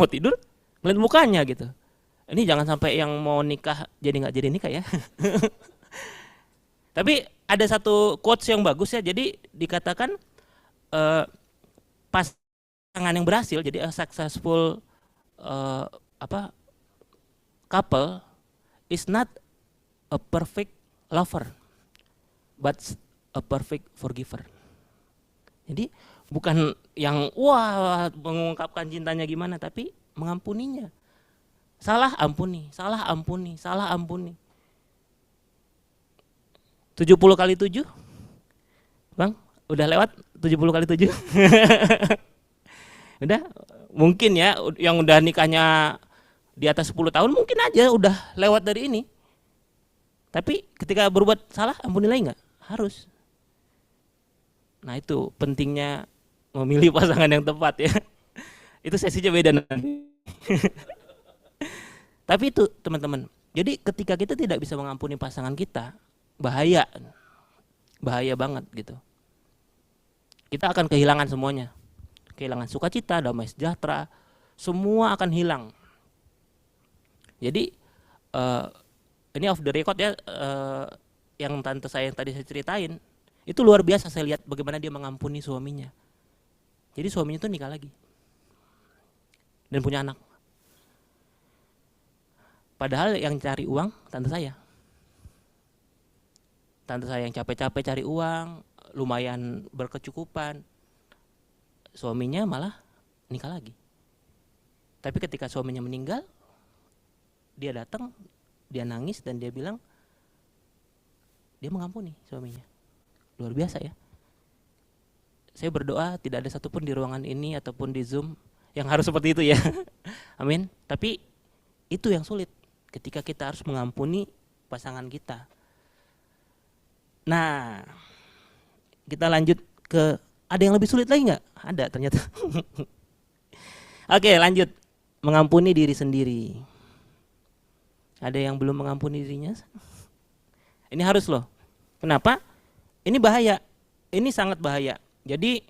mau tidur ngeliat mukanya gitu. Ini jangan sampai yang mau nikah jadi nggak jadi nikah ya. Tapi ada satu quotes yang bagus ya, jadi dikatakan pasangan yang berhasil, jadi a successful couple is not a perfect lover, but a perfect forgiver. Jadi bukan yang wah mengungkapkan cintanya gimana, tapi mengampuninya. Salah ampuni, salah ampuni, salah ampuni. 70 kali 7, Bang, udah lewat 70 kali 7. Udah, mungkin ya yang udah nikahnya di atas 10 tahun mungkin aja udah lewat dari ini. Tapi ketika berbuat salah, ampuni lagi nggak? Harus. Nah itu pentingnya memilih pasangan yang tepat ya. Itu sesinya beda nanti. Tapi itu teman-teman, jadi ketika kita tidak bisa mengampuni pasangan kita, bahaya banget gitu. Kita akan kehilangan semuanya, kehilangan sukacita, damai sejahtera, semua akan hilang. Jadi ini off the record ya, yang tante saya yang tadi saya ceritain, itu luar biasa saya lihat bagaimana dia mengampuni suaminya. Jadi suaminya tuh nikah lagi dan punya anak. Padahal yang cari uang tante saya. Tante saya yang capek-capek cari uang, lumayan berkecukupan. Suaminya malah nikah lagi. Tapi ketika suaminya meninggal, dia datang, dia nangis dan dia bilang dia mengampuni suaminya. Luar biasa ya. Saya berdoa tidak ada satupun di ruangan ini ataupun di Zoom yang harus seperti itu ya. Amin. Tapi itu yang sulit ketika kita harus mengampuni pasangan kita. Nah, kita lanjut ke, ada yang lebih sulit lagi nggak? Ada ternyata. Oke, lanjut. Mengampuni diri sendiri. Ada yang belum mengampuni dirinya? Ini harus loh. Kenapa? Ini bahaya. Ini sangat bahaya. Jadi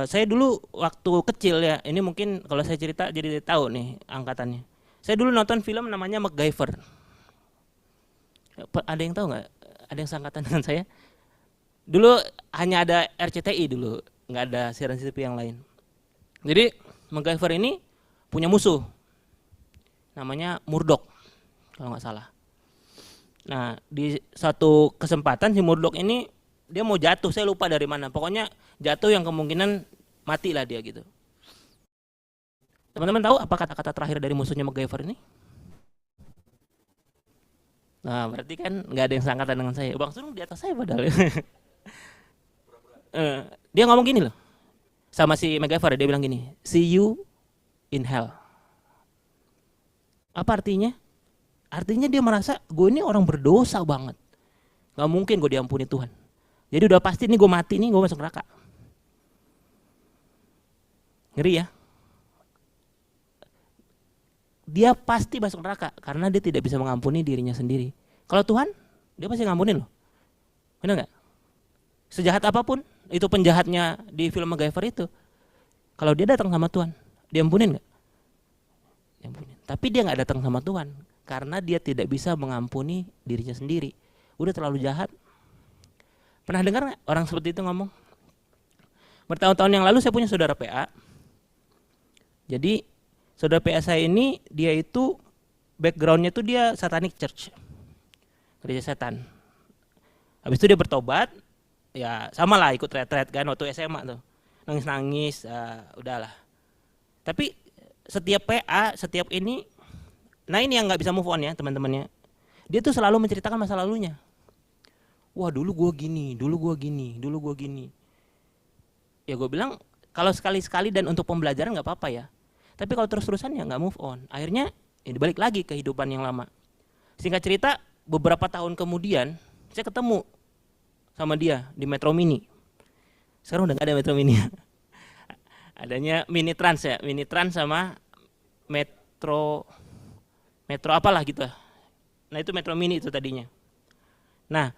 saya dulu waktu kecil ya, ini mungkin kalau saya cerita jadi tahu nih angkatannya. Saya dulu nonton film namanya MacGyver. Ada yang tahu nggak? Ada yang seangkatan dengan saya? Dulu hanya ada RCTI dulu, nggak ada siaran TV yang lain. Jadi MacGyver ini punya musuh, namanya Murdoch kalau nggak salah. Nah di satu kesempatan si Murdoch ini dia mau jatuh, saya lupa dari mana. Pokoknya jatuh yang kemungkinan mati lah dia gitu. Teman-teman tahu apa kata-kata terakhir dari musuhnya MacGyver ini? Nah berarti kan nggak ada yang seangkatan dengan saya. Bang Sudung di atas saya padahal. Dia ngomong gini loh sama si MacGyver, dia bilang gini, "See you in hell. Apa artinya? Artinya dia merasa gue ini orang berdosa banget. Gak mungkin gue diampuni Tuhan. Jadi udah pasti nih gue mati nih, gue masuk neraka. Ngeri ya. Dia pasti masuk neraka karena dia tidak bisa mengampuni dirinya sendiri. Kalau Tuhan, dia pasti ngampunin loh. Benar nggak? Sejahat apapun, itu penjahatnya di film MacGyver itu. Kalau dia datang sama Tuhan, diampunin nggak? Diampunin. Tapi dia nggak datang sama Tuhan karena dia tidak bisa mengampuni dirinya sendiri. Udah terlalu jahat. Pernah dengar nggak orang seperti itu ngomong? Bertahun-tahun yang lalu saya punya saudara PA. Jadi saudara PA saya ini dia itu backgroundnya tuh dia satanic church, gereja setan. Habis itu dia bertobat, ya sama lah ikut retret kan waktu SMA tuh, nangis-nangis, udahlah. Tapi setiap PA, setiap ini, nah ini yang nggak bisa move on ya teman-temannya. Dia tuh selalu menceritakan masa lalunya. Wah dulu gue gini, dulu gue gini, dulu gue gini. Ya gue bilang kalau sekali-sekali dan untuk pembelajaran nggak apa-apa ya. Tapi kalau terus-terusan ya nggak move on. Akhirnya ya dibalik lagi ke kehidupan yang lama. Singkat cerita beberapa tahun kemudian saya ketemu sama dia di Metro Mini. Sekarang udah nggak ada Metro Mini. Adanya Mini Trans ya, Mini Trans sama Metro apalah gitu. Nah itu Metro Mini itu tadinya. Nah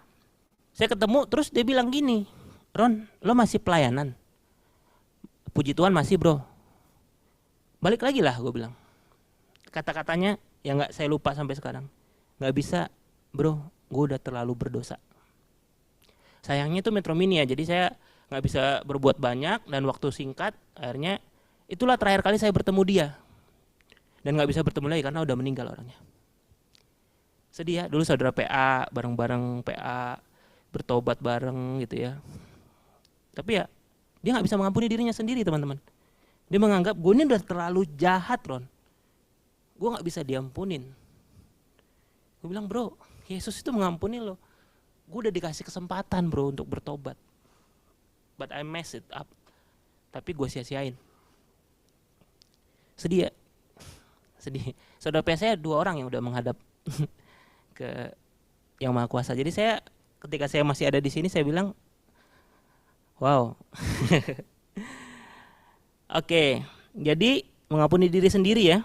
saya ketemu terus dia bilang gini, Ron lo masih pelayanan? Puji Tuhan masih bro. Balik lagi lah gue bilang. Kata-katanya yang nggak saya lupa sampai sekarang. Nggak bisa bro, gue udah terlalu berdosa. Sayangnya itu Metro Mini ya, jadi saya nggak bisa berbuat banyak dan waktu singkat. Akhirnya itulah terakhir kali saya bertemu dia. Dan nggak bisa bertemu lagi karena udah meninggal orangnya. Sedih ya, dulu saudara PA, bareng-bareng PA, bertobat bareng gitu ya. Tapi ya dia nggak bisa mengampuni dirinya sendiri teman-teman. Dia menganggap gue ini udah terlalu jahat Ron. Gue gak bisa diampunin. Gue bilang bro, Yesus itu mengampuni lo. Gue udah dikasih kesempatan bro untuk bertobat. But I mess it up. Tapi gue sia-siain. Sedih ya? Sedih. Saudara saya 2 orang yang udah menghadap ke Yang Maha Kuasa. Jadi saya ketika saya masih ada di sini saya bilang, wow. Oke, jadi mengampuni diri sendiri ya.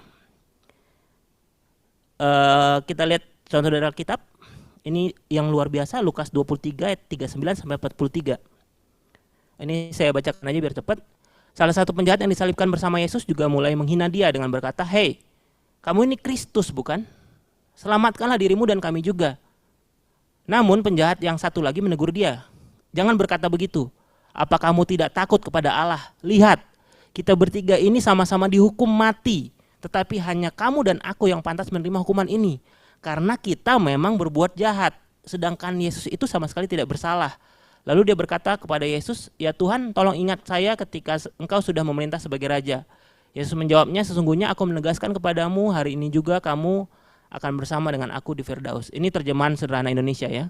Kita lihat contoh dari Alkitab. Ini yang luar biasa, Lukas 23 ayat 39 sampai 43. Ini saya bacakan aja biar cepat. Salah satu penjahat yang disalibkan bersama Yesus juga mulai menghina dia dengan berkata, "Hei, kamu ini Kristus bukan? Selamatkanlah dirimu dan kami juga." Namun penjahat yang satu lagi menegur dia, "Jangan berkata begitu. Apa kamu tidak takut kepada Allah? Lihat, kita bertiga ini sama-sama dihukum mati, tetapi hanya kamu dan aku yang pantas menerima hukuman ini, karena kita memang berbuat jahat, sedangkan Yesus itu sama sekali tidak bersalah." Lalu dia berkata kepada Yesus, "Ya Tuhan, tolong ingat saya ketika engkau sudah memerintah sebagai raja." Yesus menjawabnya, "Sesungguhnya aku menegaskan kepadamu, hari ini juga kamu akan bersama dengan aku di Firdaus." Ini terjemahan sederhana Indonesia ya.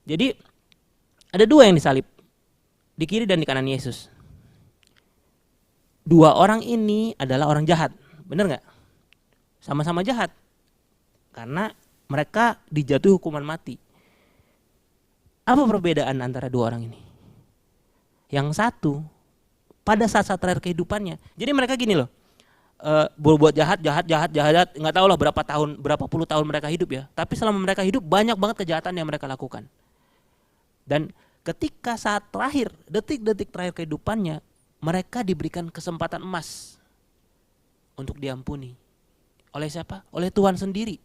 Jadi ada 2 yang disalib, di kiri dan di kanan Yesus. 2 orang ini adalah orang jahat, benar nggak? Sama-sama jahat, karena mereka dijatuhi hukuman mati. Apa perbedaan antara 2 orang ini? Yang satu, pada saat-saat terakhir kehidupannya, jadi mereka gini loh, berbuat jahat, nggak tahu lah berapa puluh tahun mereka hidup ya. Tapi selama mereka hidup banyak banget kejahatan yang mereka lakukan. Dan ketika saat terakhir, detik-detik terakhir kehidupannya, mereka diberikan kesempatan emas untuk diampuni. Oleh siapa? Oleh Tuhan sendiri.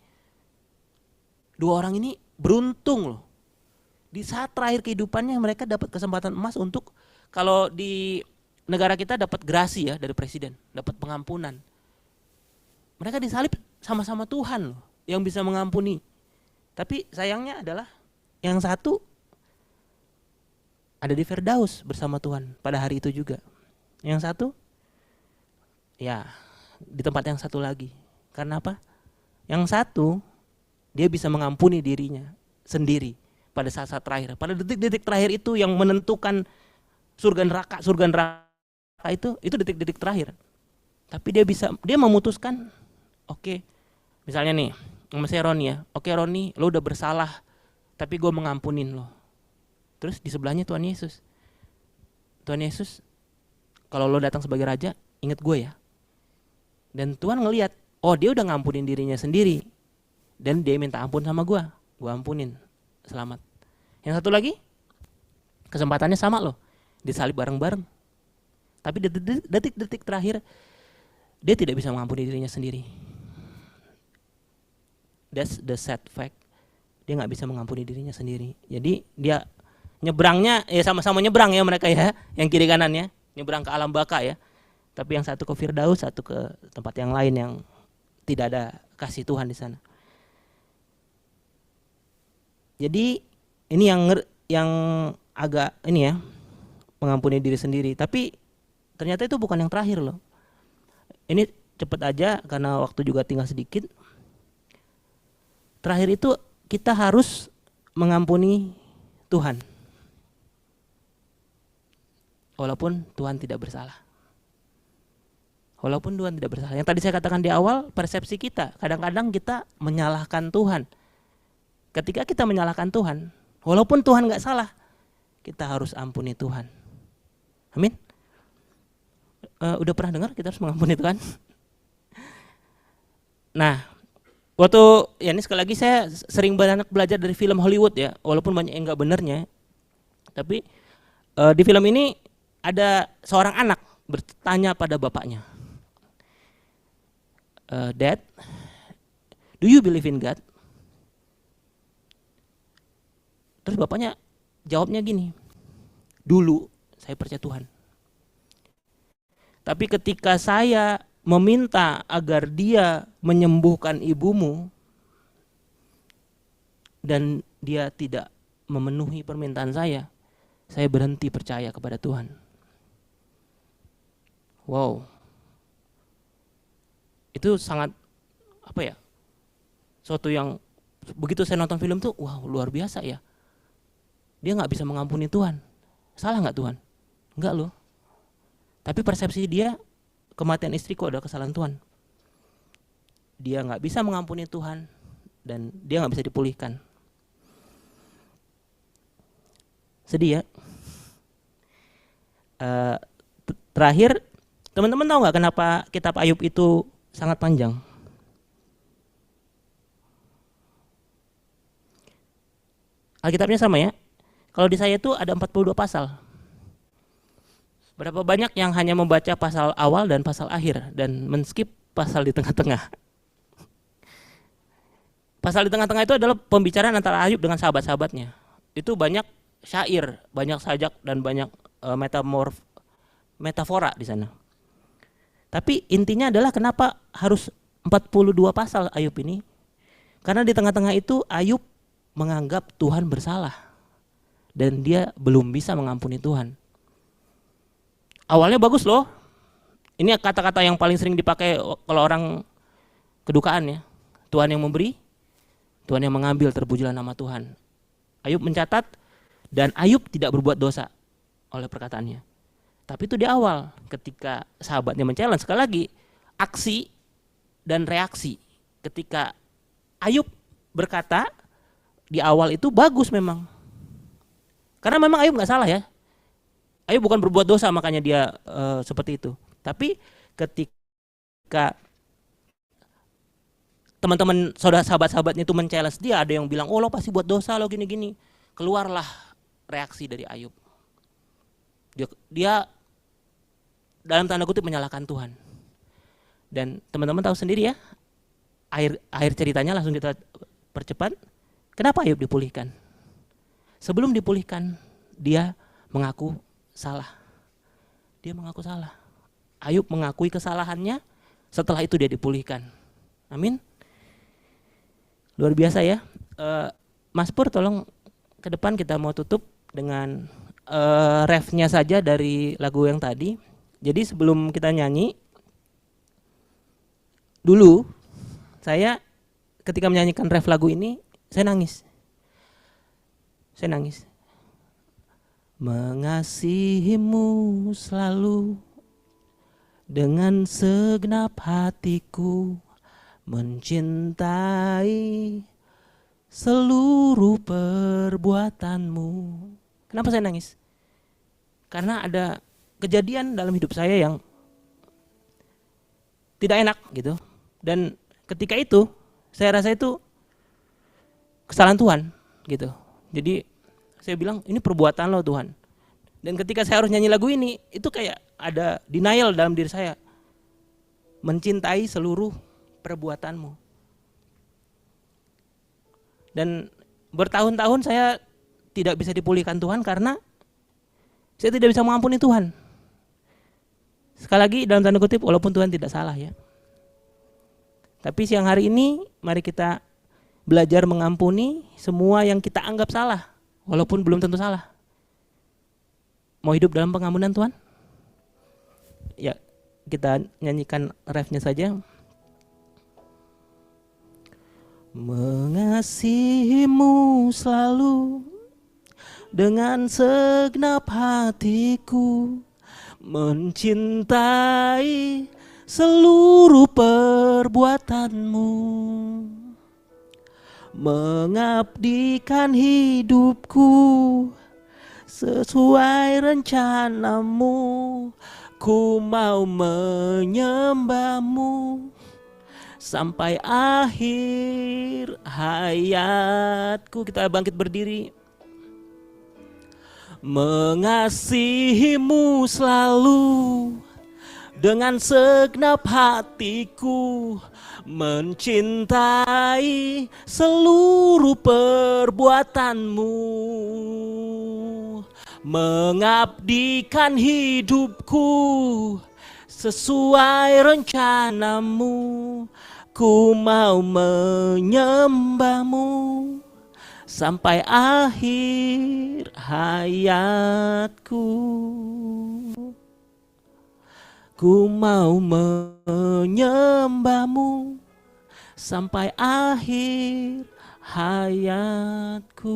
2 orang ini beruntung loh. Di saat terakhir kehidupannya mereka dapat kesempatan emas untuk, kalau di negara kita dapat grasi ya dari presiden, dapat pengampunan. Mereka disalib sama-sama Tuhan loh, yang bisa mengampuni. Tapi sayangnya adalah yang satu ada di Firdaus bersama Tuhan pada hari itu juga. Yang satu ya di tempat yang satu lagi. Karena apa? Yang satu dia bisa mengampuni dirinya sendiri pada saat-saat terakhir. Pada detik-detik terakhir itu yang menentukan surga neraka itu detik-detik terakhir. Tapi dia memutuskan, oke, misalnya nih, saya Roni ya, oke Roni, lo udah bersalah, tapi gue mengampunin lo. Terus di sebelahnya Tuhan Yesus. Tuhan Yesus, kalau lo datang sebagai raja, ingat gue ya. Dan Tuhan ngelihat, oh dia udah ngampunin dirinya sendiri, dan dia minta ampun sama gue ampunin, selamat. Yang satu lagi, kesempatannya sama loh, disalib bareng-bareng. Tapi detik-detik terakhir, dia tidak bisa mengampuni dirinya sendiri. That's the sad fact. Dia nggak bisa mengampuni dirinya sendiri. Jadi dia nyebrangnya ya sama-sama nyebrang ya mereka ya, yang kiri kanannya nyebrang ke alam baka ya. Tapi yang satu ke Firdaus, satu ke tempat yang lain yang tidak ada kasih Tuhan di sana. Jadi ini yang agak ini ya, mengampuni diri sendiri. Tapi ternyata itu bukan yang terakhir loh. Ini cepet aja karena waktu juga tinggal sedikit. Terakhir itu kita harus mengampuni Tuhan. Walaupun Tuhan tidak bersalah. Walaupun Tuhan tidak bersalah. Yang tadi saya katakan di awal, persepsi kita. Kadang-kadang kita menyalahkan Tuhan. Ketika kita menyalahkan Tuhan, walaupun Tuhan gak salah, kita harus ampuni Tuhan. Amin. Udah pernah dengar kita harus mengampuni Tuhan? Nah, waktu ya ini sekali lagi saya sering banyak belajar dari film Hollywood ya, walaupun banyak yang nggak benernya, tapi di film ini ada seorang anak bertanya pada bapaknya, Dad, do you believe in God? Terus bapaknya jawabnya gini, dulu saya percaya Tuhan. Tapi ketika saya meminta agar dia menyembuhkan ibumu dan dia tidak memenuhi permintaan saya berhenti percaya kepada Tuhan. Wow. Itu sangat apa ya? Suatu yang begitu saya nonton film tuh, wow, luar biasa ya. Dia nggak bisa mengampuni Tuhan. Salah nggak Tuhan? Enggak loh. Tapi persepsi dia, kematian istriku adalah kesalahan Tuhan. Dia nggak bisa mengampuni Tuhan dan dia nggak bisa dipulihkan. Sedih ya. Terakhir, teman-teman tahu nggak kenapa kitab Ayub itu sangat panjang? Alkitabnya sama ya. Kalau di saya itu ada 42 pasal. Berapa banyak yang hanya membaca pasal awal dan pasal akhir dan men-skip pasal di tengah-tengah. Pasal di tengah-tengah itu adalah pembicaraan antara Ayub dengan sahabat-sahabatnya. Itu banyak syair, banyak sajak dan banyak metafora di sana. Tapi intinya adalah kenapa harus 42 pasal Ayub ini? Karena di tengah-tengah itu Ayub menganggap Tuhan bersalah dan dia belum bisa mengampuni Tuhan. Awalnya bagus loh. Ini kata-kata yang paling sering dipakai kalau orang kedukaan ya. Tuhan yang memberi, Tuhan yang mengambil, terpujilah nama Tuhan. Ayub mencatat dan Ayub tidak berbuat dosa oleh perkataannya. Tapi itu di awal ketika sahabatnya men-challenge, sekali lagi aksi dan reaksi. Ketika Ayub berkata di awal itu bagus memang. Karena memang Ayub gak salah ya. Ayub bukan berbuat dosa makanya dia seperti itu. Tapi ketika teman-teman sahabat-sahabatnya itu men-challenge dia, ada yang bilang, oh lo pasti buat dosa lo gini-gini. Keluarlah reaksi dari Ayub. Dia dalam tanda kutip menyalahkan Tuhan. Dan teman-teman tahu sendiri ya, akhir ceritanya langsung kita percepat. Kenapa Ayub dipulihkan? Sebelum dipulihkan, dia mengaku salah. Dia mengaku salah. Ayub mengakui kesalahannya, setelah itu dia dipulihkan. Amin. Luar biasa ya. Mas Pur tolong ke depan kita mau tutup dengan refnya saja dari lagu yang tadi. Jadi sebelum kita nyanyi, dulu saya ketika menyanyikan ref lagu ini, saya nangis. Saya nangis. Mengasihimu selalu Dengan segenap hatiku mencintai seluruh perbuatanmu. Kenapa saya nangis? Karena ada kejadian dalam hidup saya yang tidak enak gitu. Dan ketika itu saya rasa itu kesalahan Tuhan gitu. Jadi saya bilang ini perbuatan lo Tuhan. Dan ketika saya harus nyanyi lagu ini, itu kayak ada denial dalam diri saya. Mencintai seluruh perbuatanmu. Dan bertahun-tahun saya tidak bisa dipulihkan Tuhan karena saya tidak bisa mengampuni Tuhan. Sekali lagi dalam tanda kutip, walaupun Tuhan tidak salah ya. Tapi siang hari ini mari kita belajar mengampuni semua yang kita anggap salah, walaupun belum tentu salah. Mau hidup dalam pengampunan Tuhan? Ya, kita nyanyikan refnya saja. Mengasihimu selalu dengan segenap hatiku, mencintai seluruh perbuatanmu, mengabdikan hidupku sesuai rencanamu, ku mau menyembahmu sampai akhir hayatku. Kita bangkit berdiri. Mengasihimu selalu dengan segenap hatiku, mencintai seluruh perbuatanmu, mengabdikan hidupku sesuai rencanamu, ku mau menyembahmu sampai akhir hayatku. Ku mau menyembahmu sampai akhir hayatku.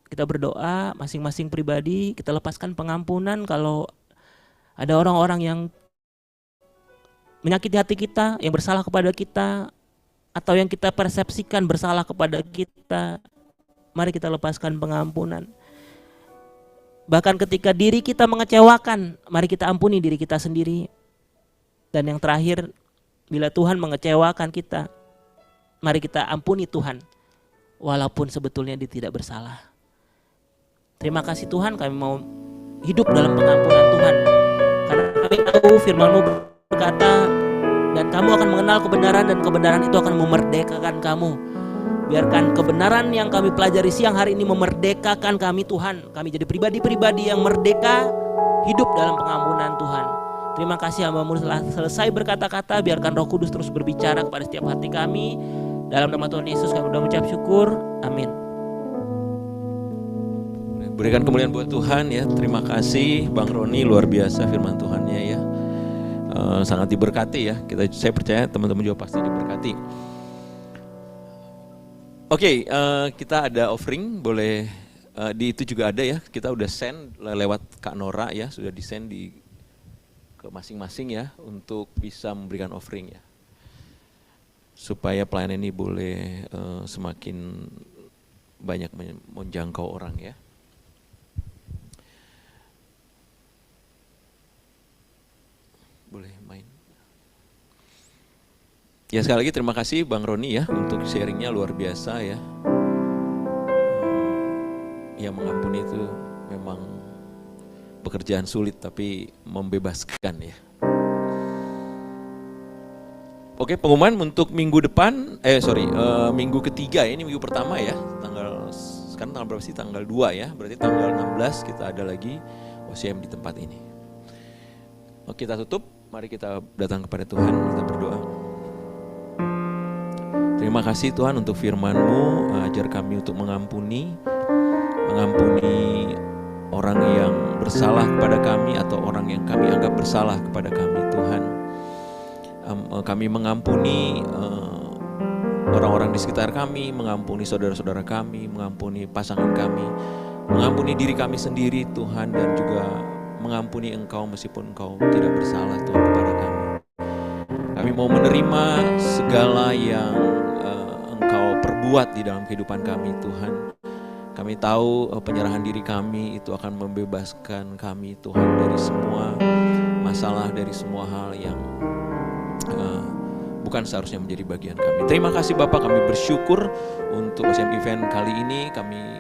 Kita berdoa masing-masing pribadi, kita lepaskan pengampunan kalau ada orang-orang yang menyakiti hati kita, yang bersalah kepada kita, atau yang kita persepsikan bersalah kepada kita. Mari kita lepaskan pengampunan. Bahkan ketika diri kita mengecewakan, mari kita ampuni diri kita sendiri. Dan yang terakhir, bila Tuhan mengecewakan kita, mari kita ampuni Tuhan, walaupun sebetulnya dia tidak bersalah. Terima kasih Tuhan, kami mau hidup dalam pengampunan Tuhan. Karena kami tahu firman-Mu berkata, dan kamu akan mengenal kebenaran, dan kebenaran itu akan memerdekakan kamu. Biarkan kebenaran yang kami pelajari siang hari ini memerdekakan kami Tuhan. Kami jadi pribadi-pribadi yang merdeka, hidup dalam pengampunan Tuhan. Terima kasih hamba-Mu telah selesai berkata-kata. Biarkan Roh Kudus terus berbicara kepada setiap hati kami. Dalam nama Tuhan Yesus kami sudah mengucap syukur. Amin. Berikan kemuliaan buat Tuhan ya. Terima kasih Bang Roni, luar biasa firman Tuhannya ya. Sangat diberkati ya. Saya percaya teman-teman juga pasti diberkati. Oke, kita ada offering, boleh di itu juga ada ya. Kita udah send lewat Kak Nora ya, sudah di-send ke masing-masing ya untuk bisa memberikan offering ya. Supaya pelayanan ini boleh semakin banyak menjangkau orang ya. Boleh main. Ya sekali lagi terima kasih Bang Roni ya untuk sharingnya luar biasa ya. Yang mengampuni itu memang pekerjaan sulit tapi membebaskan ya. Oke, pengumuman untuk minggu depan, minggu ketiga ya, ini minggu pertama ya. Sekarang tanggal berapa sih? Tanggal 2 ya. Berarti tanggal 16 kita ada lagi OCM di tempat ini. Oke, kita tutup. Mari kita datang kepada Tuhan, kita berdoa. Terima kasih Tuhan untuk firman-Mu, ajar kami untuk mengampuni orang yang bersalah kepada kami atau orang yang kami anggap bersalah kepada kami Tuhan. Kami mengampuni orang-orang di sekitar kami, mengampuni saudara-saudara kami, mengampuni pasangan kami, mengampuni diri kami sendiri Tuhan, dan juga mengampuni Engkau meskipun Engkau tidak bersalah Tuhan kepada kami. Kami mau menerima segala yang Engkau perbuat di dalam kehidupan kami Tuhan. Kami tahu penyerahan diri kami itu akan membebaskan kami Tuhan dari semua masalah, dari semua hal yang bukan seharusnya menjadi bagian kami. Terima kasih Bapak, kami bersyukur untuk OCM event kali ini. Kami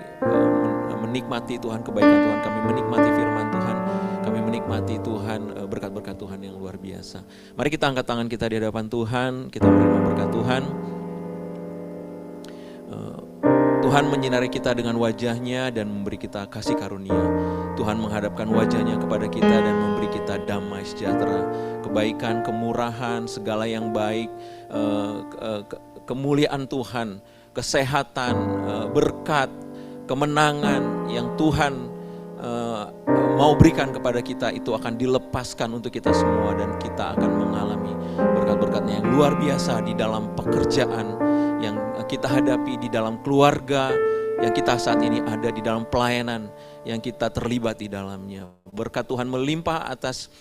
menikmati Tuhan, kebaikan Tuhan, kami menikmati firman Tuhan, kami menikmati Tuhan, berkat-berkat Tuhan yang luar biasa. Mari kita angkat tangan kita di hadapan Tuhan, kita menerima berkat Tuhan. Tuhan menyinari kita dengan wajahnya dan memberi kita kasih karunia. Tuhan menghadapkan wajahnya kepada kita dan memberi kita damai sejahtera, kebaikan, kemurahan, segala yang baik, kemuliaan Tuhan, kesehatan, berkat, kemenangan yang Tuhan mau berikan kepada kita itu akan dilepaskan untuk kita semua, dan kita akan mengalami berkat-berkatnya yang luar biasa di dalam pekerjaan yang kita hadapi, di dalam keluarga yang kita saat ini ada, di dalam pelayanan yang kita terlibat di dalamnya. Berkat Tuhan melimpah atas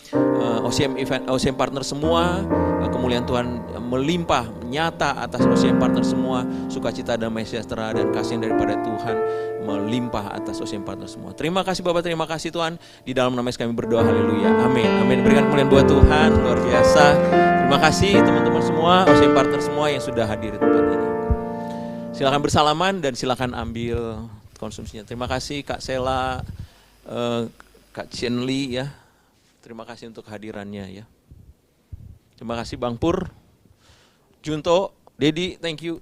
OCM partner semua, kemuliaan Tuhan melimpah nyata atas OCM partner semua, sukacita, damai sejahtera dan kasih daripada Tuhan melimpah atas OCM partner semua. Terima kasih Bapak, terima kasih Tuhan. Di dalam nama Yesus kami berdoa, haleluya, amin. Amin. Berikan kemuliaan buat Tuhan, luar biasa. Terima kasih teman-teman semua, OCM partner semua yang sudah hadir di tempat ini. Silakan bersalaman dan silakan ambil konsumsinya. Terima kasih Kak Sela, Kak Chenli ya. Terima kasih untuk hadirannya ya. Terima kasih Bang Pur, Junto, Dedi, thank you.